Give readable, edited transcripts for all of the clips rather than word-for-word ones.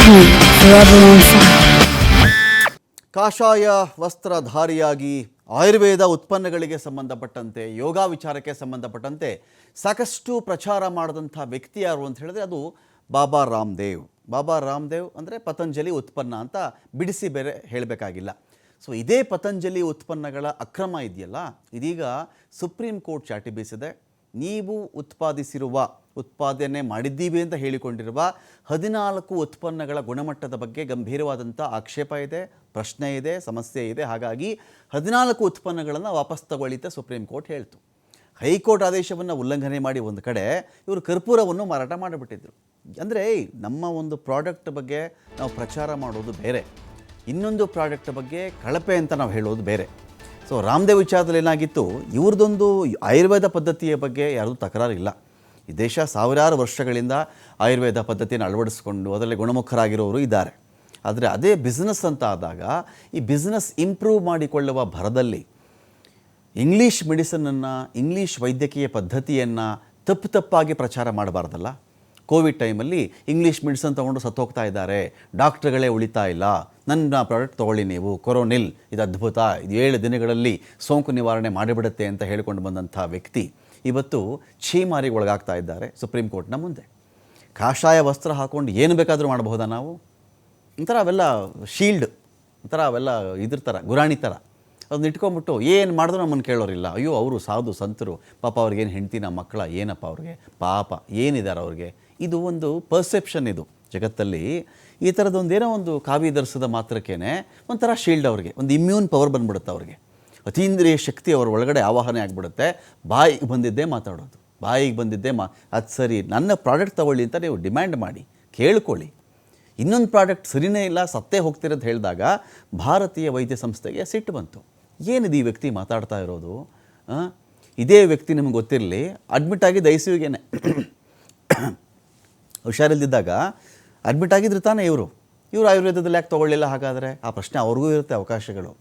heat, forever on fire. ಕಾಷಾಯ ವಸ್ತ್ರಧಾರಿಯಾಗಿ Ayurveda ಉತ್ಪನ್ನಗಳಿಗೆ ಸಂಬಂಧಪಟ್ಟಂತೆ ಯೋಗ ವಿಚಾರಕ್ಕೆ ಸಂಬಂಧಪಟ್ಟಂತೆ ಸಾಕಷ್ಟು ಪ್ರಚಾರ ಮಾಡಿದಂಥ ವ್ಯಕ್ತಿ ಯಾರು ಅಂತ ಹೇಳಿದ್ರೆ ಅದು ಬಾಬಾ ರಾಮದೇವ್. ಬಾಬಾ ರಾಮದೇವ್ ಅಂದರೆ ಪತಂಜಲಿ ಉತ್ಪನ್ನ ಅಂತ ಬಿಡಿಸಿ ಬೇರೆ ಹೇಳಬೇಕಾಗಿಲ್ಲ. ಸೊ ಇದೇ ಪತಂಜಲಿ ಉತ್ಪನ್ನಗಳ ಅಕ್ರಮ ಇದೆಯಲ್ಲ, ಇದೀಗ ಸುಪ್ರೀಂ ಕೋರ್ಟ್ ಚಾಟಿ ಬೀಸಿದೆ. ನೀವು ಉತ್ಪಾದನೆ ಮಾಡಿದ್ದೀವಿ ಅಂತ ಹೇಳಿಕೊಂಡಿರುವ 14 ಉತ್ಪನ್ನಗಳ ಗುಣಮಟ್ಟದ ಬಗ್ಗೆ ಗಂಭೀರವಾದಂಥ ಆಕ್ಷೇಪ ಇದೆ, ಪ್ರಶ್ನೆ ಇದೆ, ಸಮಸ್ಯೆ ಇದೆ. ಹಾಗಾಗಿ 14 ಉತ್ಪನ್ನಗಳನ್ನು ವಾಪಸ್ ತಗೊಳ್ಳಿತ ಸುಪ್ರೀಂ ಕೋರ್ಟ್ ಹೇಳ್ತು. ಹೈಕೋರ್ಟ್ ಆದೇಶವನ್ನು ಉಲ್ಲಂಘನೆ ಮಾಡಿ ಒಂದು ಕಡೆ ಇವರು ಕರ್ಪೂರವನ್ನು ಮಾರಾಟ ಮಾಡಿಬಿಟ್ಟಿದ್ರು. ಅಂದರೆ ನಮ್ಮ ಒಂದು ಪ್ರಾಡಕ್ಟ್ ಬಗ್ಗೆ ನಾವು ಪ್ರಚಾರ ಮಾಡೋದು ಬೇರೆ, ಇನ್ನೊಂದು ಪ್ರಾಡಕ್ಟ್ ಬಗ್ಗೆ ಕಳಪೆ ಅಂತ ನಾವು ಹೇಳೋದು ಬೇರೆ. ಸೊ ರಾಮದೇವ್ ವಿಚಾರದಲ್ಲಿ ಏನಾಗಿತ್ತು, ಇವ್ರದ್ದೊಂದು ಆಯುರ್ವೇದ ಪದ್ಧತಿಯ ಬಗ್ಗೆ ಯಾರ್ದು ತಕರಾರಿಲ್ಲ. ಈ ದೇಶ ಸಾವಿರಾರು ವರ್ಷಗಳಿಂದ ಆಯುರ್ವೇದ ಪದ್ಧತಿಯನ್ನು ಅಳವಡಿಸ್ಕೊಂಡು ಅದರಲ್ಲಿ ಗುಣಮುಖರಾಗಿರೋರು ಇದ್ದಾರೆ. ಆದರೆ ಅದೇ ಬಿಸ್ನೆಸ್ ಅಂತ ಆದಾಗ ಈ ಬಿಸ್ನೆಸ್ ಇಂಪ್ರೂವ್ ಮಾಡಿಕೊಳ್ಳುವ ಭರದಲ್ಲಿ ಇಂಗ್ಲೀಷ್ ಮೆಡಿಸನನ್ನು, ಇಂಗ್ಲೀಷ್ ವೈದ್ಯಕೀಯ ಪದ್ಧತಿಯನ್ನು ತಪ್ಪಾಗಿ ಪ್ರಚಾರ ಮಾಡಬಾರ್ದಲ್ಲ. ಕೋವಿಡ್ ಟೈಮಲ್ಲಿ ಇಂಗ್ಲೀಷ್ ಮೆಡಿಸನ್ ತೊಗೊಂಡು ಸತ್ತೋಗ್ತಾ ಇದ್ದಾರೆ, ಡಾಕ್ಟ್ರುಗಳೇ ಉಳಿತಾ ಇಲ್ಲ, ನನ್ನ ಪ್ರಾಡಕ್ಟ್ ತೊಗೊಳ್ಳಿ ನೀವು, ಕೊರೋನಿಲ್ ಇದು ಅದ್ಭುತ, ಇದು 7 ದಿನಗಳಲ್ಲಿ ಸೋಂಕು ನಿವಾರಣೆ ಮಾಡಿಬಿಡುತ್ತೆ ಅಂತ ಹೇಳಿಕೊಂಡು ಬಂದಂಥ ವ್ಯಕ್ತಿ ಇವತ್ತು ಛೀಮಾರಿಗೆ ಒಳಗಾಗ್ತಾ ಇದ್ದಾರೆ ಸುಪ್ರೀಂ ಕೋರ್ಟ್ನ ಮುಂದೆ. ಕಾಷಾಯ ವಸ್ತ್ರ ಹಾಕ್ಕೊಂಡು ಏನು ಬೇಕಾದರೂ ಮಾಡಬಹುದಾ ನಾವು? ಒಂಥರ ಅವೆಲ್ಲ ಶೀಲ್ಡ್, ಒಂಥರ ಅವೆಲ್ಲ ಇದ್ರ ಥರ ಗುರಾಣಿ ಥರ ಅದನ್ನ ಇಟ್ಕೊಂಡ್ಬಿಟ್ಟು ಏನು ಮಾಡಿದ್ರು ನಮ್ಮನ್ನು ಕೇಳೋರಿಲ್ಲ. ಅಯ್ಯೋ ಅವರು ಸಾಧು ಸಂತರು, ಪಾಪ ಅವ್ರಿಗೇನು ಹೆಂಡ್ತಿನ ಮಕ್ಕಳ, ಏನಪ್ಪ ಅವ್ರಿಗೆ ಪಾಪ ಏನಿದ್ದಾರೆ ಅವ್ರಿಗೆ. ಇದು ಒಂದು ಪರ್ಸೆಪ್ಷನ್ ಇದು ಜಗತ್ತಲ್ಲಿ. ಈ ಥರದೊಂದು ಏನೋ ಒಂದು ಕಾವಿ ಧರಿಸಿದ ಮಾತ್ರಕ್ಕೇ ಒಂಥರ ಶೀಲ್ಡ್ ಅವ್ರಿಗೆ, ಒಂದು ಇಮ್ಯೂನ್ ಪವರ್ ಬಂದ್ಬಿಡುತ್ತೆ ಅವ್ರಿಗೆ, ಅತೀಂದ್ರಿಯ ಶಕ್ತಿ ಅವ್ರ ಒಳಗಡೆ ಆವಾಹನೆ ಆಗಿಬಿಡುತ್ತೆ. ಬಾಯಿಗೆ ಬಂದಿದ್ದೇ ಮಾತಾಡೋದು, ಬಾಯಿಗೆ ಬಂದಿದ್ದೇ ಅದು ಸರಿ, ನನ್ನ ಪ್ರಾಡಕ್ಟ್ ತೊಗೊಳ್ಳಿ ಅಂತ ನೀವು ಡಿಮ್ಯಾಂಡ್ ಮಾಡಿ ಕೇಳ್ಕೊಳ್ಳಿ. ಇನ್ನೊಂದು ಪ್ರಾಡಕ್ಟ್ ಸರಿಯೇ ಇಲ್ಲ, ಸತ್ತೇ ಹೋಗ್ತಿರೋದು ಹೇಳಿದಾಗ ಭಾರತೀಯ ವೈದ್ಯ ಸಂಸ್ಥೆಗೆ ಸಿಟ್ಟು ಬಂತು. ಏನಿದು ಈ ವ್ಯಕ್ತಿ ಮಾತಾಡ್ತಾ ಇರೋದು? ಇದೇ ವ್ಯಕ್ತಿ ನಿಮಗೆ ಗೊತ್ತಿರಲಿ, ಅಡ್ಮಿಟ್ ಆಗಿದ್ದು ICUಗೇನೆ. ಹುಷಾರಿಲ್ದಿದ್ದಾಗ ಅಡ್ಮಿಟ್ ಆಗಿದ್ರು ತಾನೇ ಇವರು ಆಯುರ್ವೇದದಲ್ಲಿ ಯಾಕೆ ತೊಗೊಳ್ಳಿಲ್ಲ? ಹಾಗಾದರೆ ಆ ಪ್ರಶ್ನೆ ಅವ್ರಿಗೂ ಇರುತ್ತೆ, ಅವಕಾಶಗಳು.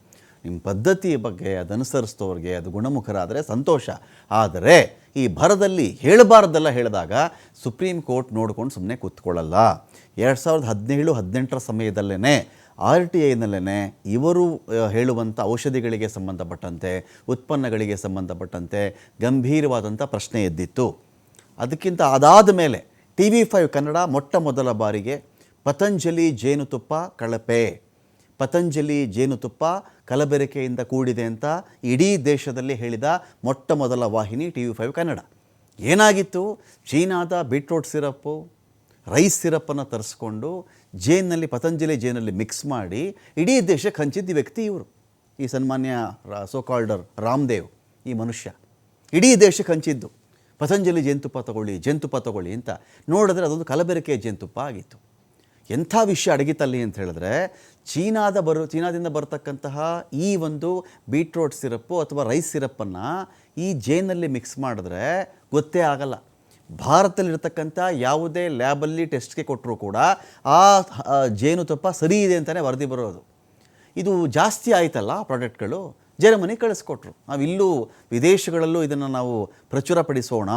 ನಿಮ್ಮ ಪದ್ಧತಿಯ ಬಗ್ಗೆ ಅದನುಸರಿಸಿದವ್ರಿಗೆ ಅದು ಗುಣಮುಖರಾದರೆ ಸಂತೋಷ. ಆದರೆ ಈ ಭರದಲ್ಲಿ ಹೇಳಬಾರ್ದೆಲ್ಲ ಹೇಳಿದಾಗ ಸುಪ್ರೀಂ ಕೋರ್ಟ್ ನೋಡ್ಕೊಂಡು ಸುಮ್ಮನೆ ಕೂತ್ಕೊಳ್ಳಲ್ಲ. 2017-18 ಸಮಯದಲ್ಲೇ RTIನಲ್ಲೇ ಇವರು ಹೇಳುವಂಥ ಔಷಧಿಗಳಿಗೆ ಸಂಬಂಧಪಟ್ಟಂತೆ, ಉತ್ಪನ್ನಗಳಿಗೆ ಸಂಬಂಧಪಟ್ಟಂತೆ ಗಂಭೀರವಾದಂಥ ಪ್ರಶ್ನೆ ಎದ್ದಿತ್ತು. ಅದಕ್ಕಿಂತ ಅದಾದ ಮೇಲೆ TV5 ಕನ್ನಡ ಮೊಟ್ಟ ಮೊದಲ ಬಾರಿಗೆ ಪತಂಜಲಿ ಜೇನುತುಪ್ಪ ಕಳಪೆ, ಪತಂಜಲಿ ಜೇನುತುಪ್ಪ ಕಲಬೆರಕೆಯಿಂದ ಕೂಡಿದೆ ಅಂತ ಇಡೀ ದೇಶದಲ್ಲಿ ಹೇಳಿದ ಮೊಟ್ಟ ಮೊದಲ ವಾಹಿನಿ TV5 ಕನ್ನಡ. ಏನಾಗಿತ್ತು? ಚೀನಾದ ಬೀಟ್ರೋಟ್ ಸಿರಪ್ಪು, ರೈಸ್ ಸಿರಪ್ಪನ್ನು ತರಿಸ್ಕೊಂಡು ಜೇನಲ್ಲಿ, ಪತಂಜಲಿ ಜೇನಲ್ಲಿ ಮಿಕ್ಸ್ ಮಾಡಿ ಇಡೀ ದೇಶಕ್ಕೆ ಹಂಚಿದ್ದ ವ್ಯಕ್ತಿ ಇವರು, ಈ ಸನ್ಮಾನ್ಯ ಸೋಕಾಲ್ಡರ್ ರಾಮದೇವ್. ಈ ಮನುಷ್ಯ ಇಡೀ ದೇಶಕ್ಕೆ ಹಂಚಿದ್ದು ಪತಂಜಲಿ ಜೇನುತುಪ್ಪ ತಗೊಳ್ಳಿ ಅಂತ. ನೋಡಿದ್ರೆ ಅದೊಂದು ಕಲಬೆರಕೆ ಜೇನುತುಪ್ಪ ಆಗಿತ್ತು. ಎಂಥ ವಿಷಯ ಅಡಗಿತಲ್ಲಿ ಅಂತ ಹೇಳಿದ್ರೆ, ಚೀನಾದಿಂದ ಬರತಕ್ಕಂತಹ ಈ ಒಂದು ಬೀಟ್ರೋಟ್ ಸಿರಪ್ಪು ಅಥವಾ ರೈಸ್ ಸಿರಪ್ಪನ್ನು ಈ ಜೇನಲ್ಲಿ ಮಿಕ್ಸ್ ಮಾಡಿದ್ರೆ ಗೊತ್ತೇ ಆಗಲ್ಲ. ಭಾರತದಲ್ಲಿರ್ತಕ್ಕಂಥ ಯಾವುದೇ ಲ್ಯಾಬಲ್ಲಿ ಟೆಸ್ಟ್ಗೆ ಕೊಟ್ಟರೂ ಕೂಡ ಆ ಜೇನುತುಪ್ಪ ಸರಿ ಇದೆ ಅಂತಲೇ ವರದಿ ಬರೋದು. ಇದು ಜಾಸ್ತಿ ಆಯ್ತಲ್ಲ ಪ್ರಾಡಕ್ಟ್ಗಳು, ಜರ್ಮನಿ ಕಳಿಸ್ಕೊಟ್ರು. ನಾವಿಲ್ಲೂ ವಿದೇಶಗಳಲ್ಲೂ ಇದನ್ನು ನಾವು ಪ್ರಚುರಪಡಿಸೋಣ,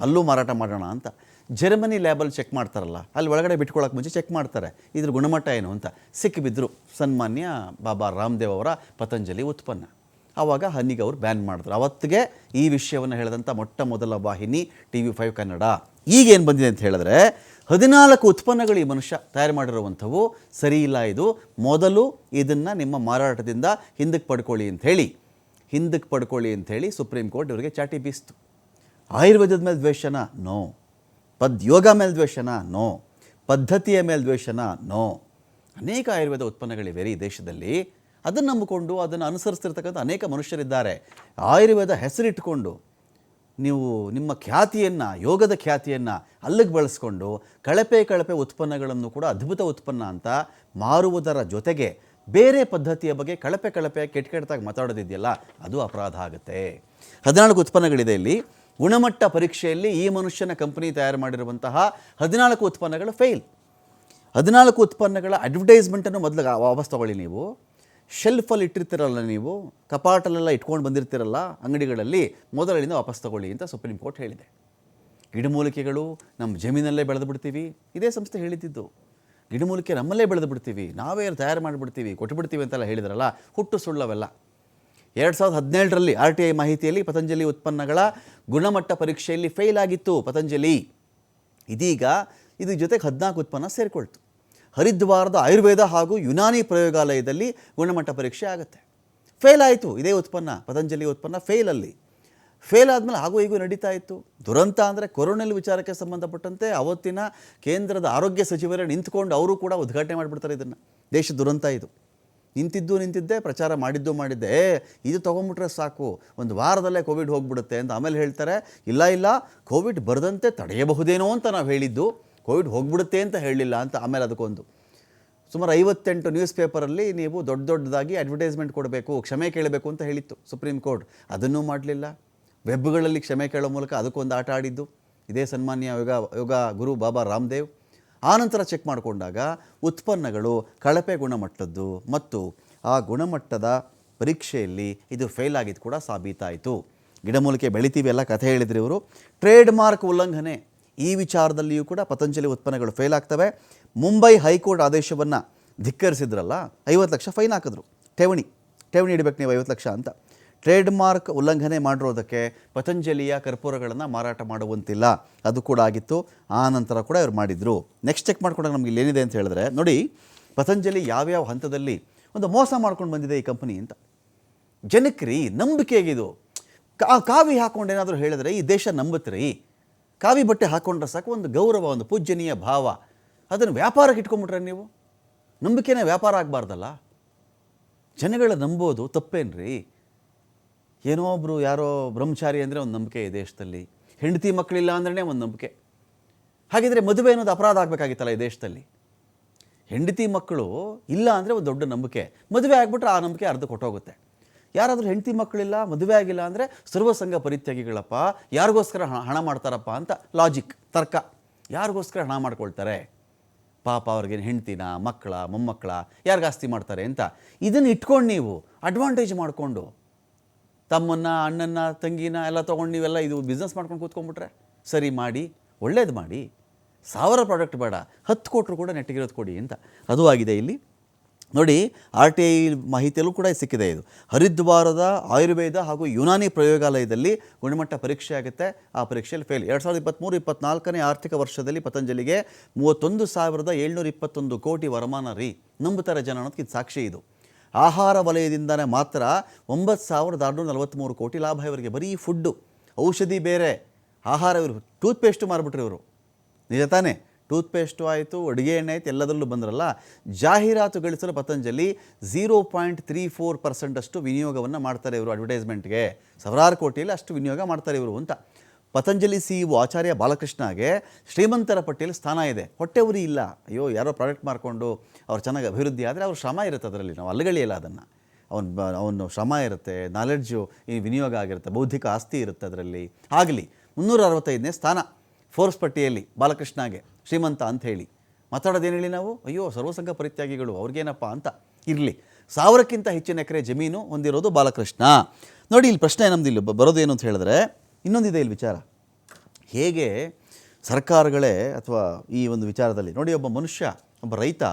ಅಲ್ಲೂ ಮಾರಾಟ ಮಾಡೋಣ ಅಂತ. ಜರ್ಮನಿ ಲ್ಯಾಬಲ್ಲಿ ಚೆಕ್ ಮಾಡ್ತಾರಲ್ಲ, ಅಲ್ಲಿ ಒಳಗಡೆ ಬಿಟ್ಕೊಳ್ಳೋಕೆ ಮುಂಚೆ ಚೆಕ್ ಮಾಡ್ತಾರೆ ಇದ್ರ ಗುಣಮಟ್ಟ ಏನು ಅಂತ. ಸಿಕ್ಕಿಬಿದ್ರು ಸನ್ಮಾನ್ಯ ಬಾಬಾ ರಾಮದೇವ್ ಅವರ ಪತಂಜಲಿ ಉತ್ಪನ್ನ. ಆವಾಗ ಹನಿಗೆ ಅವರು ಬ್ಯಾನ್ ಮಾಡಿದ್ರು. ಅವತ್ತಿಗೆ ಈ ವಿಷಯವನ್ನು ಹೇಳಿದಂಥ ಮೊಟ್ಟ ಮೊದಲ ವಾಹಿನಿ TV5 ಕನ್ನಡ. ಈಗೇನು ಬಂದಿದೆ ಅಂತ ಹೇಳಿದ್ರೆ, 14 ಉತ್ಪನ್ನಗಳು ಈ ಮನುಷ್ಯ ತಯಾರು ಮಾಡಿರುವಂಥವು ಸರಿ ಇಲ್ಲ, ಇದು ಮೊದಲು ಇದನ್ನು ನಿಮ್ಮ ಮಾರಾಟದಿಂದ ಹಿಂದಕ್ಕೆ ಪಡ್ಕೊಳ್ಳಿ ಅಂಥೇಳಿ ಸುಪ್ರೀಂ ಕೋರ್ಟ್ ಇವರಿಗೆ ಚಾಟಿ ಬೀಸ್ತು. ಆಯುರ್ವೇದದ ಮೇಲೆ ದ್ವೇಷನ? ನೋ. ಯೋಗ ಮೇಲೆ ದ್ವೇಷನ? ನೋ. ಪದ್ಧತಿಯ ಮೇಲೆ ದ್ವೇಷನ? ನೋ. ಅನೇಕ ಆಯುರ್ವೇದ ಉತ್ಪನ್ನಗಳಿವೆ ಈ ದೇಶದಲ್ಲಿ. ಅದನ್ನು ನಂಬಿಕೊಂಡು ಅದನ್ನು ಅನುಸರಿಸ್ತಿರ್ತಕ್ಕಂಥ ಅನೇಕ ಮನುಷ್ಯರಿದ್ದಾರೆ. ಆಯುರ್ವೇದ ಹೆಸರಿಟ್ಕೊಂಡು ನೀವು ನಿಮ್ಮ ಖ್ಯಾತಿಯನ್ನು, ಯೋಗದ ಖ್ಯಾತಿಯನ್ನು ಅಲ್ಲಿಗೆ ಬಳಸ್ಕೊಂಡು ಕಳಪೆ ಉತ್ಪನ್ನಗಳನ್ನು ಕೂಡ ಅದ್ಭುತ ಉತ್ಪನ್ನ ಅಂತ ಮಾರುವುದರ ಜೊತೆಗೆ ಬೇರೆ ಪದ್ಧತಿಯ ಬಗ್ಗೆ ಕಳಪೆ ಕೆಟ್ಟದಾಗಿ ಮಾತಾಡೋದಿದೆಯಲ್ಲ, ಅದು ಅಪರಾಧ ಆಗುತ್ತೆ. 14 ಉತ್ಪನ್ನಗಳಿದೆ ಇಲ್ಲಿ. ಗುಣಮಟ್ಟ ಪರೀಕ್ಷೆಯಲ್ಲಿ ಈ ಮನುಷ್ಯನ ಕಂಪನಿ ತಯಾರು ಮಾಡಿರುವಂತಹ 14 ಉತ್ಪನ್ನಗಳು ಫೇಲ್. 14 ಉತ್ಪನ್ನಗಳ ಅಡ್ವರ್ಟೈಸ್ಮೆಂಟನ್ನು ಮೊದಲು ವಾಪಸ್ ತಗೊಳ್ಳಿ. ನೀವು ಶೆಲ್ಫಲ್ಲಿ ಇಟ್ಟಿರ್ತೀರಲ್ಲ, ನೀವು ಕಪಾಟಲ್ಲೆಲ್ಲ ಇಟ್ಕೊಂಡು ಬಂದಿರ್ತೀರಲ್ಲ ಅಂಗಡಿಗಳಲ್ಲಿ, ಮೊದಲಿನಿಂದ ವಾಪಸ್ ತಗೊಳ್ಳಿ ಅಂತ ಸುಪ್ರೀಂ ಕೋರ್ಟ್ ಹೇಳಿದೆ. ಗಿಡಮೂಲಿಕೆಗಳು ನಮ್ಮ ಜಮೀನಲ್ಲೇ ಬೆಳೆದು ಬಿಡ್ತೀವಿ, ಇದೇ ಸಂಸ್ಥೆ ಹೇಳಿದ್ದು. ಗಿಡಮೂಲಿಕೆ ನಮ್ಮಲ್ಲೇ ಬೆಳೆದು ಬಿಡ್ತೀವಿ, ನಾವೇ ತಯಾರು ಮಾಡಿಬಿಡ್ತೀವಿ, ಕೊಟ್ಟುಬಿಡ್ತೀವಿ ಅಂತೆಲ್ಲ ಹೇಳಿದ್ರಲ್ಲ, ಹುಟ್ಟು ಸುಳ್ಳವೆಲ್ಲ. 2017ರಲ್ಲಿ RTI ಮಾಹಿತಿಯಲ್ಲಿ ಪತಂಜಲಿ ಉತ್ಪನ್ನಗಳ ಗುಣಮಟ್ಟ ಪರೀಕ್ಷೆಯಲ್ಲಿ ಫೇಲ್ ಆಗಿತ್ತು ಪತಂಜಲಿ. ಇದೀಗ ಇದ್ರ ಜೊತೆಗೆ 14 ಉತ್ಪನ್ನ ಸೇರಿಕೊಳ್ತು. ಹರಿದ್ವಾರದ ಆಯುರ್ವೇದ ಹಾಗೂ ಯುನಾನಿ ಪ್ರಯೋಗಾಲಯದಲ್ಲಿ ಗುಣಮಟ್ಟ ಪರೀಕ್ಷೆ ಆಗುತ್ತೆ. ಫೇಲ್ ಆಯಿತು ಇದೇ ಉತ್ಪನ್ನ, ಪತಂಜಲಿ ಉತ್ಪನ್ನ ಫೇಲ್ ಆದಮೇಲೆ ಹಾಗೂ ಹೀಗೂ ನಡೀತಾ ಇತ್ತು. ದುರಂತ ಅಂದರೆ ಕೊರೋನಲ್ ವಿಚಾರಕ್ಕೆ ಸಂಬಂಧಪಟ್ಟಂತೆ ಅವತ್ತಿನ ಕೇಂದ್ರದ ಆರೋಗ್ಯ ಸಚಿವರೇ ನಿಂತ್ಕೊಂಡು ಅವರು ಕೂಡ ಉದ್ಘಾಟನೆ ಮಾಡಿಬಿಡ್ತಾರೆ. ಇದನ್ನು ದೇಶದ ದುರಂತ ಇದು. ನಿಂತಿದ್ದೆ, ಪ್ರಚಾರ ಮಾಡಿದ್ದೆ, ಇದು ತೊಗೊಂಬಿಟ್ರೆ ಸಾಕು, ಒಂದು ವಾರದಲ್ಲೇ ಕೋವಿಡ್ ಹೋಗ್ಬಿಡುತ್ತೆ ಅಂತ. ಆಮೇಲೆ ಹೇಳ್ತಾರೆ ಇಲ್ಲ ಕೋವಿಡ್ ಬರದಂತೆ ತಡೆಯಬಹುದೇನೋ ಅಂತ ನಾವು ಹೇಳಿದ್ದು, ಕೋವಿಡ್ ಹೋಗ್ಬಿಡುತ್ತೆ ಅಂತ ಹೇಳಲಿಲ್ಲ ಅಂತ. ಆಮೇಲೆ ಅದಕ್ಕೊಂದು ಸುಮಾರು 58 ನ್ಯೂಸ್ ಪೇಪರಲ್ಲಿ ನೀವು ದೊಡ್ಡದಾಗಿ ಅಡ್ವರ್ಟೈಸ್ಮೆಂಟ್ ಕೊಡಬೇಕು, ಕ್ಷಮೆ ಕೇಳಬೇಕು ಅಂತ ಹೇಳಿತ್ತು ಸುಪ್ರೀಂ ಕೋರ್ಟ್. ಅದನ್ನೂ ಮಾಡಲಿಲ್ಲ. ವೆಬ್ಗಳಲ್ಲಿ ಕ್ಷಮೆ ಕೇಳೋ ಮೂಲಕ ಅದಕ್ಕೊಂದು ಆಟ ಆಡಿದ್ದು ಇದೇ ಸನ್ಮಾನ್ಯ ಯೋಗ ಗುರು ಬಾಬಾ ರಾಮದೇವ್. ಆನಂತರ ಚೆಕ್ ಮಾಡಿಕೊಂಡಾಗ ಉತ್ಪನ್ನಗಳು ಕಳಪೆ ಗುಣಮಟ್ಟದ್ದು ಮತ್ತು ಆ ಗುಣಮಟ್ಟದ ಪರೀಕ್ಷೆಯಲ್ಲಿ ಇದು ಫೇಲ್ ಆಗಿದ್ದು ಕೂಡ ಸಾಬೀತಾಯಿತು. ಗಿಡಮೂಲಿಕೆ ಬೆಳಿತೀವಿ ಎಲ್ಲ ಕಥೆ ಹೇಳಿದ್ರು ಇವರು. ಟ್ರೇಡ್ ಮಾರ್ಕ್ ಉಲ್ಲಂಘನೆ ಈ ವಿಚಾರದಲ್ಲಿಯೂ ಕೂಡ ಪತಂಜಲಿ ಉತ್ಪನ್ನಗಳು ಫೇಲ್ ಆಗ್ತವೆ. ಮುಂಬೈ ಹೈಕೋರ್ಟ್ ಆದೇಶವನ್ನು ಧಿಕ್ಕರಿಸಿದ್ರಲ್ಲ, 50 ಲಕ್ಷ ಫೈನ್ ಹಾಕಿದ್ರು. ಠೇವಣಿ ಇಡಬೇಕು ನೀವು 50 ಲಕ್ಷ ಅಂತ. ಟ್ರೇಡ್ ಮಾರ್ಕ್ ಉಲ್ಲಂಘನೆ ಮಾಡಿರೋದಕ್ಕೆ ಪತಂಜಲಿಯ ಕರ್ಪೂರಗಳನ್ನು ಮಾರಾಟ ಮಾಡುವಂತಿಲ್ಲ, ಅದು ಕೂಡ ಆಗಿತ್ತು. ಆ ನಂತರ ಕೂಡ ಇವ್ರು ಮಾಡಿದರು. ನೆಕ್ಸ್ಟ್ ಚೆಕ್ ಮಾಡ್ಕೊಂಡಾಗ ನಮಗೆ ಇಲ್ಲೇನಿದೆ ಅಂತ ಹೇಳಿದ್ರೆ ನೋಡಿ, ಪತಂಜಲಿ ಯಾವ್ಯಾವ ಹಂತದಲ್ಲಿ ಒಂದು ಮೋಸ ಮಾಡ್ಕೊಂಡು ಬಂದಿದೆ ಈ ಕಂಪನಿ ಅಂತ. ಜನಕ್ರಿ ನಂಬಿಕೆಗಿದು. ಕಾವಿ ಹಾಕ್ಕೊಂಡು ಏನಾದರೂ ಹೇಳಿದ್ರೆ ಈ ದೇಶ ನಂಬುತ್ತೀರಿ. ಕಾವಿ ಬಟ್ಟೆ ಹಾಕ್ಕೊಂಡ್ರೆ ಸಾಕು, ಒಂದು ಗೌರವ, ಒಂದು ಪೂಜ್ಯನೀಯ ಭಾವ. ಅದನ್ನು ವ್ಯಾಪಾರಕ್ಕೆ ಇಟ್ಕೊಂಡ್ಬಿಟ್ರೆ ನೀವು, ನಂಬಿಕೆನೇ ವ್ಯಾಪಾರ ಆಗಬಾರ್ದಲ್ಲ. ಜನಗಳ ನಂಬೋದು ತಪ್ಪೇನ್ರಿ? ಏನೋ ಒಬ್ಬರು ಯಾರೋ ಬ್ರಹ್ಮಚಾರಿ ಅಂದರೆ ಒಂದು ನಂಬಿಕೆ ಈ ದೇಶದಲ್ಲಿ, ಹೆಂಡತಿ ಮಕ್ಕಳಿಲ್ಲ ಅಂದ್ರೇ ಒಂದು ನಂಬಿಕೆ. ಹಾಗಿದ್ರೆ ಮದುವೆ ಅನ್ನೋದು ಅಪರಾಧ ಆಗಬೇಕಾಗಿತ್ತಲ್ಲ ಈ ದೇಶದಲ್ಲಿ. ಹೆಂಡತಿ ಮಕ್ಕಳು ಇಲ್ಲ ಅಂದರೆ ಒಂದು ದೊಡ್ಡ ನಂಬಿಕೆ, ಮದುವೆ ಆಗಿಬಿಟ್ರೆ ಆ ನಂಬಿಕೆ ಅರ್ಧ ಕೊಟ್ಟೋಗುತ್ತೆ. ಯಾರಾದರೂ ಹೆಂಡತಿ ಮಕ್ಕಳಿಲ್ಲ, ಮದುವೆ ಆಗಿಲ್ಲ ಅಂದರೆ ಸರ್ವಸಂಗ ಪರಿತ್ಯಾಗಿಗಳಪ್ಪ, ಯಾರಿಗೋಸ್ಕರ ಹಣ ಮಾಡ್ತಾರಪ್ಪ ಅಂತ ಲಾಜಿಕ್, ತರ್ಕ. ಯಾರಿಗೋಸ್ಕರ ಹಣ ಮಾಡ್ಕೊಳ್ತಾರೆ? ಪಾಪ ಅವ್ರಿಗೇನು ಹೆಂಡ್ತಿನ, ಮಕ್ಕಳ, ಮೊಮ್ಮಕ್ಕಳ, ಯಾರಿಗಾಸ್ತಿ ಮಾಡ್ತಾರೆ ಅಂತ. ಇದನ್ನು ಇಟ್ಕೊಂಡು ನೀವು ಅಡ್ವಾಂಟೇಜ್ ಮಾಡಿಕೊಂಡು ತಮ್ಮನ್ನು, ಅಣ್ಣನ, ತಂಗಿನ ಎಲ್ಲ ತೊಗೊಂಡು ನೀವೆಲ್ಲ ಇದು ಬಿಸ್ನೆಸ್ ಮಾಡ್ಕೊಂಡು ಕೂತ್ಕೊಂಡ್ಬಿಟ್ರೆ ಸರಿ. ಮಾಡಿ, ಒಳ್ಳೇದು ಮಾಡಿ. 1000 ಪ್ರಾಡಕ್ಟ್ ಬೇಡ, 10 ಕೊಟ್ಟರು ಕೂಡ ನೆಟ್ಟಿಗಿರೋದು ಕೊಡಿ ಅಂತ. ಅದು ಆಗಿದೆ ಇಲ್ಲಿ ನೋಡಿ. RTI ಮಾಹಿತಿಯಲ್ಲೂ ಕೂಡ ಸಿಕ್ಕಿದೆ ಇದು. ಹರಿದ್ವಾರದ ಆಯುರ್ವೇದ ಹಾಗೂ ಯುನಾನಿ ಪ್ರಯೋಗಾಲಯದಲ್ಲಿ ಗುಣಮಟ್ಟ ಪರೀಕ್ಷೆ ಆಗುತ್ತೆ. ಆ ಪರೀಕ್ಷೆಯಲ್ಲಿ ಫೇಲ್. 2023-24ನೇ ಆರ್ಥಿಕ ವರ್ಷದಲ್ಲಿ ಪತಂಜಲಿಗೆ 31,721 ಕೋಟಿ ವರಮಾನ ರೀ. ನಂಬುತ್ತಾರೆ ಜನ ಅನ್ನೋದಕ್ಕೆ ಇದು ಸಾಕ್ಷಿ. ಇದು ಆಹಾರ ವಲಯದಿಂದನೇ ಮಾತ್ರ 9,643 ಕೋಟಿ ಲಾಭ ಇವರಿಗೆ. ಬರೀ ಫುಡ್ಡು, ಔಷಧಿ ಬೇರೆ, ಆಹಾರ. ಇವರು ಟೂತ್ಪೇಸ್ಟು ಮಾರ್ಬಿಟ್ರು ಇವರು, ನಿಜ ತಾನೇ? ಟೂತ್ಪೇಸ್ಟು ಆಯಿತು, ಅಡುಗೆ ಎಣ್ಣೆ ಆಯಿತು, ಎಲ್ಲದರಲ್ಲೂ ಬಂದ್ರಲ್ಲ. ಜಾಹೀರಾತು ಗಳಿಸಲು ಪತಂಜಲಿ 0.34% ಅಷ್ಟು ವಿನಿಯೋಗವನ್ನು ಮಾಡ್ತಾರೆ ಇವರು ಅಡ್ವರ್ಟೈಸ್ಮೆಂಟ್ಗೆ. ಸಾವಿರಾರು ಕೋಟಿಯಲ್ಲಿ ಅಷ್ಟು ವಿನಿಯೋಗ ಮಾಡ್ತಾರೆ ಇವರು ಅಂತ. ಪತಂಜಲಿ CEO ಆಚಾರ್ಯ ಬಾಲಕೃಷ್ಣಗೆ ಶ್ರೀಮಂತರ ಪಟ್ಟಿಯಲ್ಲಿ ಸ್ಥಾನ ಇದೆ. ಹೊಟ್ಟೆ ಉರಿ ಇಲ್ಲ. ಅಯ್ಯೋ ಯಾರೋ ಪ್ರಾಡಕ್ಟ್ ಮಾರ್ಕೊಂಡು ಅವ್ರು ಚೆನ್ನಾಗಿ ಅಭಿವೃದ್ಧಿ ಆದರೆ ಅವ್ರ ಶ್ರಮ ಇರುತ್ತೆ ಅದರಲ್ಲಿ, ನಾವು ಅಲ್ಲಗಳಿಯಲ್ಲ ಅದನ್ನು. ಅವನು ಶ್ರಮ ಇರುತ್ತೆ, ನಾಲೆಡ್ಜು ಈ ವಿನಿಯೋಗ ಆಗಿರುತ್ತೆ, ಬೌದ್ಧಿಕ ಆಸ್ತಿ ಇರುತ್ತೆ ಅದರಲ್ಲಿ. ಆಗಲಿ 365ನೇ ಸ್ಥಾನ ಫೋರ್ಸ್ ಪಟ್ಟಿಯಲ್ಲಿ ಬಾಲಕೃಷ್ಣಗೆ, ಶ್ರೀಮಂತ ಅಂತ ಹೇಳಿ ಮಾತಾಡೋದೇನು ಹೇಳಿ ನಾವು? ಅಯ್ಯೋ ಸರ್ವಸಂಗ ಪರಿತ್ಯಾಗಿಗಳು ಅವ್ರಿಗೇನಪ್ಪ ಅಂತ. ಇರಲಿ, 1000ಕ್ಕಿಂತ ಹೆಚ್ಚಿನ ಎಕರೆ ಜಮೀನು ಹೊಂದಿರೋದು ಬಾಲಕೃಷ್ಣ. ನೋಡಿ ಇಲ್ಲಿ ಪ್ರಶ್ನೆ ನಮ್ದು ಇಲ್ಲಿ ಬರೋದೇನು ಅಂತ ಹೇಳಿದ್ರೆ, ಇನ್ನೊಂದಿದೆ ಇಲ್ಲಿ ವಿಚಾರ. ಹೇಗೆ ಸರ್ಕಾರಗಳೇ ಅಥವಾ ಈ ಒಂದು ವಿಚಾರದಲ್ಲಿ ನೋಡಿ, ಒಬ್ಬ ಮನುಷ್ಯ, ಒಬ್ಬ ರೈತ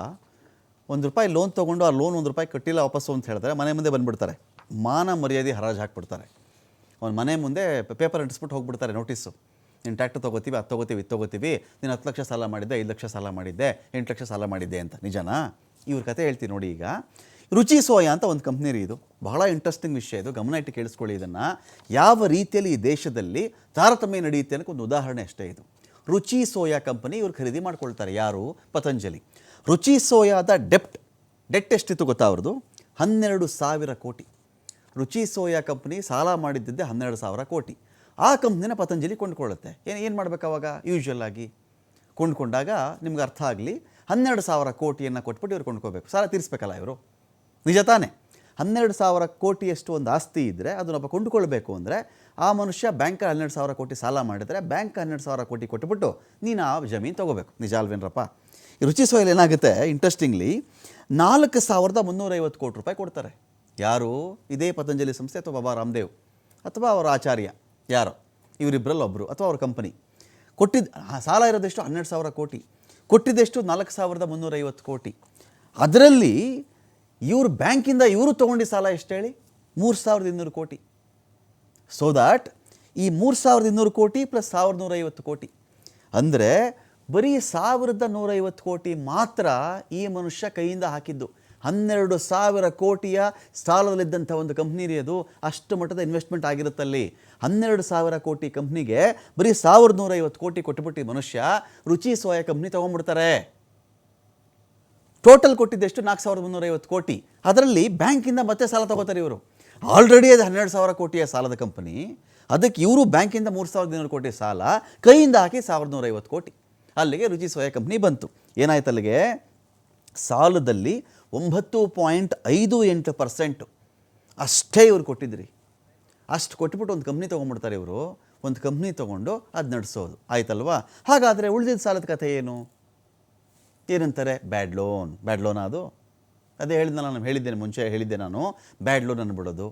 ₹1 ಲೋನ್ ತೊಗೊಂಡು ಆ ಲೋನ್ ₹1 ಕಟ್ಟಿಲ್ಲ ವಾಪಸ್ಸು ಅಂತ ಹೇಳಿದ್ರೆ ಮನೆ ಮುಂದೆ ಬಂದುಬಿಡ್ತಾರೆ. ಮಾನ ಮರ್ಯಾದೆ ಹರಾಜು ಹಾಕ್ಬಿಡ್ತಾರೆ. ಅವ್ನ ಮನೆ ಮುಂದೆ ಪೇಪರ್ ಅಂಟಿಸ್ಬಿಟ್ಟು ಹೋಗ್ಬಿಡ್ತಾರೆ ನೋಟಿಸು. ನೀನು ಟ್ರ್ಯಾಕ್ಟರ್ ತೊಗೋತೀವಿ, ಅದು ತೊಗೋತೀವಿ, ಇದು ತೊಗೋತೀವಿ, ನೀನು 10 ಲಕ್ಷ ಸಾಲ ಮಾಡಿದ್ದೆ, 5 ಲಕ್ಷ ಸಾಲ ಮಾಡಿದ್ದೆ, 8 ಲಕ್ಷ ಸಾಲ ಮಾಡಿದ್ದೆ ಅಂತ. ನಿಜನಾ? ಇವ್ರ ಕತೆ ಹೇಳ್ತೀನಿ ನೋಡಿ. ಈಗ ರುಚಿ ಸೋಯಾ ಅಂತ ಒಂದು ಕಂಪ್ನಿ ರೀ. ಇದು ಬಹಳ ಇಂಟ್ರೆಸ್ಟಿಂಗ್ ವಿಷಯ. ಇದು ಗಮನ ಇಟ್ಟು ಕೇಳಿಸ್ಕೊಳ್ಳಿ. ಇದನ್ನು ಯಾವ ರೀತಿಯಲ್ಲಿ ಈ ದೇಶದಲ್ಲಿ ತಾರತಮ್ಯ ನಡೆಯುತ್ತೆ ಅನ್ನೋಕ್ಕೆ ಒಂದು ಉದಾಹರಣೆ ಅಷ್ಟೇ ಇದು. ರುಚಿ ಸೋಯಾ ಕಂಪನಿ ಇವ್ರು ಖರೀದಿ ಮಾಡ್ಕೊಳ್ತಾರೆ. ಯಾರು? ಪತಂಜಲಿ. ರುಚಿ ಸೋಯಾದ ಡೆಟ್ ಎಷ್ಟಿತ್ತು ಗೊತ್ತಾ ಅವ್ರದ್ದು? 12,000 ಕೋಟಿ. ರುಚಿ ಸೋಯಾ ಕಂಪ್ನಿ ಸಾಲ ಮಾಡಿದ್ದಿದ್ದೆ 12,000 ಕೋಟಿ. ಆ ಕಂಪ್ನಿನ ಪತಂಜಲಿ ಕೊಂಡ್ಕೊಳ್ಳುತ್ತೆ. ಏನು ಮಾಡಬೇಕು ಅವಾಗ? ಯೂಶ್ವಲ್ ಆಗಿ ಕೊಂಡ್ಕೊಂಡಾಗ ನಿಮ್ಗೆ ಅರ್ಥ ಆಗಲಿ, 12,000 ಕೋಟಿಯನ್ನು ಕೊಟ್ಬಿಟ್ಟು ಇವ್ರು ಕೊಂಡ್ಕೋಬೇಕು. ಸಾಲ ತೀರಿಸ್ಬೇಕಲ್ಲ ಇವರು, ನಿಜ ತಾನೇ? 12,000 ಕೋಟಿಯಷ್ಟು ಒಂದು ಆಸ್ತಿ ಇದ್ದರೆ ಅದನ್ನೊಬ್ಬ ಕೊಂಡುಕೊಳ್ಬೇಕು ಅಂದರೆ ಆ ಮನುಷ್ಯ ಬ್ಯಾಂಕಲ್ಲಿ 12,000 ಕೋಟಿ ಸಾಲ ಮಾಡಿದರೆ ಬ್ಯಾಂಕ್ 12,000 ಕೋಟಿ ಕೊಟ್ಟುಬಿಟ್ಟು ನೀನು ಆ ಜಮೀನು ತೊಗೋಬೇಕು. ನಿಜ ಅಲ್ವೇನ್ರಪ್ಪ? ಈ ರುಚಿ ಸೋಯಲ್ ಏನಾಗುತ್ತೆ ಇಂಟ್ರೆಸ್ಟಿಂಗ್ಲಿ, 4,350 ಕೋಟಿ ರೂಪಾಯಿ ಕೊಡ್ತಾರೆ. ಯಾರು? ಇದೇ ಪತಂಜಲಿ ಸಂಸ್ಥೆ ಅಥವಾ ಬಾಬಾ ರಾಮದೇವ್ ಅಥವಾ ಅವರ ಆಚಾರ್ಯ ಯಾರೋ, ಇವರಿಬ್ಬರಲ್ಲಿ ಒಬ್ಬರು ಅಥವಾ ಅವ್ರ ಕಂಪನಿ ಸಾಲ ಇರೋದೆಷ್ಟು 12,000 ಕೋಟಿ, ಕೊಟ್ಟಿದ್ದೆಷ್ಟು 4,350 ಕೋಟಿ. ಅದರಲ್ಲಿ ಇವರು ಬ್ಯಾಂಕಿಂದ ಇವರು ತೊಗೊಂಡು ಸಾಲ ಎಷ್ಟು ಹೇಳಿ 3,200 ಕೋಟಿ. ಸೊ ದ್ಯಾಟ್ ಈ 3,200 ಕೋಟಿ ಪ್ಲಸ್ 1,150 ಕೋಟಿ ಅಂದರೆ ಬರೀ 1,150 ಕೋಟಿ ಮಾತ್ರ ಈ ಮನುಷ್ಯ ಕೈಯಿಂದ ಹಾಕಿದ್ದು. 12,000 ಕೋಟಿಯ ಸಾಲದಲ್ಲಿದ್ದಂಥ ಒಂದು ಕಂಪ್ನಿ ರೀ ಅದು. ಅಷ್ಟು ಮಟ್ಟದ ಇನ್ವೆಸ್ಟ್ಮೆಂಟ್ ಆಗಿರುತ್ತಲ್ಲಿ. 12,000 ಕೋಟಿ ಕಂಪ್ನಿಗೆ ಬರೀ 1,150 ಕೋಟಿ ಕೊಟ್ಟುಬಿಟ್ಟು ಮನುಷ್ಯ ರುಚಿ ಸೋಯಾ ಕಂಪ್ನಿ ತೊಗೊಂಡ್ಬಿಡ್ತಾರೆ. ಟೋಟಲ್ ಕೊಟ್ಟಿದ್ದೆಷ್ಟು 4,350 ಕೋಟಿ. ಅದರಲ್ಲಿ ಬ್ಯಾಂಕಿಂದ ಮತ್ತೆ ಸಾಲ ತೊಗೋತಾರೆ ಇವರು. ಆಲ್ರೆಡಿ ಅದು 12,000 ಕೋಟಿಯ ಸಾಲದ ಕಂಪನಿ, ಅದಕ್ಕೆ ಇವರು ಬ್ಯಾಂಕಿಂದ 3,200 ಕೋಟಿ ಸಾಲ ಕೈಯಿಂದ ಹಾಕಿ 1,150 ಕೋಟಿ. ಅಲ್ಲಿಗೆ ರುಚಿ ಸೋಯಾ ಕಂಪ್ನಿ ಬಂತು. ಏನಾಯ್ತು ಅಲ್ಲಿಗೆ? ಸಾಲದಲ್ಲಿ 9.58% ಅಷ್ಟೇ ಇವ್ರು ಕೊಟ್ಟಿದ್ರಿ. ಅಷ್ಟು ಕೊಟ್ಬಿಟ್ಟು ಒಂದು ಕಂಪ್ನಿ ತೊಗೊಂಡ್ಬಿಡ್ತಾರೆ ಇವರು. ಒಂದು ಕಂಪ್ನಿ ತೊಗೊಂಡು ಅದು ನಡೆಸೋದು ಆಯ್ತಲ್ವಾ? ಹಾಗಾದರೆ ಉಳಿದಿದ್ದ ಸಾಲದ ಕಥೆ ಏನಂತಾರೆ? Bad loan. ಅದು ಅದೇ ಮುಂಚೆ ಹೇಳಿದ್ದೆ ನಾನು. ಬ್ಯಾಡ್ ಲೋನ್ ಅಂದ್ಬಿಡೋದು,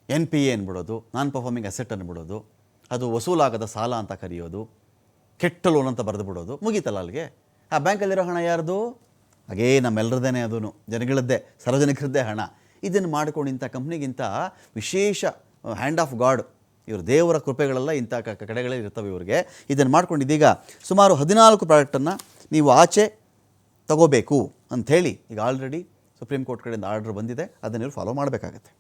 NPA ಅಂದ್ಬಿಡೋದು, ನಾನ್ ಪರ್ಫಾರ್ಮಿಂಗ್ ಅಸೆಟ್ ಅಂದ್ಬಿಡೋದು, ಅದು ವಸೂಲಾಗದ ಸಾಲ ಅಂತ ಕರೆಯೋದು, ಕೆಟ್ಟ ಲೋನ್ ಅಂತ ಬರೆದು ಬಿಡೋದು. ಮುಗೀತಲ್ಲ ಅಲ್ಲಿಗೆ. ಆ ಬ್ಯಾಂಕಲ್ಲಿರೋ ಹಣ ಯಾರ್ದು? ಹಾಗೇ ನಮ್ಮೆಲ್ಲರದೇ, ಅದೂ ಜನಗಳದ್ದೇ, ಸಾರ್ವಜನಿಕರದ್ದೇ ಹಣ. ಇದನ್ನು ಮಾಡ್ಕೊಂಡು ಇಂಥ ಕಂಪ್ನಿಗಿಂತ ವಿಶೇಷ ಹ್ಯಾಂಡ್ ಆಫ್ ಗಾಡ್, ಇವರು ದೇವರ ಕೃಪೆಗಳೆಲ್ಲ ಇಂಥ ಕಡೆಗಳೇ ಇರ್ತವೆ ಇವ್ರಿಗೆ. ಇದನ್ನು ಮಾಡ್ಕೊಂಡು ಇದೀಗ ಸುಮಾರು 14 ಪ್ರಾಡಕ್ಟನ್ನು ನೀವು ಆಚೆ ತಗೋಬೇಕು ಅಂಥೇಳಿ ಈಗ ಆಲ್ರೆಡಿ ಸುಪ್ರೀಂ ಕೋರ್ಟ್ ಕಡೆಯಿಂದ ಆರ್ಡರ್ ಬಂದಿದೆ. ಅದನ್ನು ಇವರು ಫಾಲೋ ಮಾಡಬೇಕಾಗತ್ತೆ.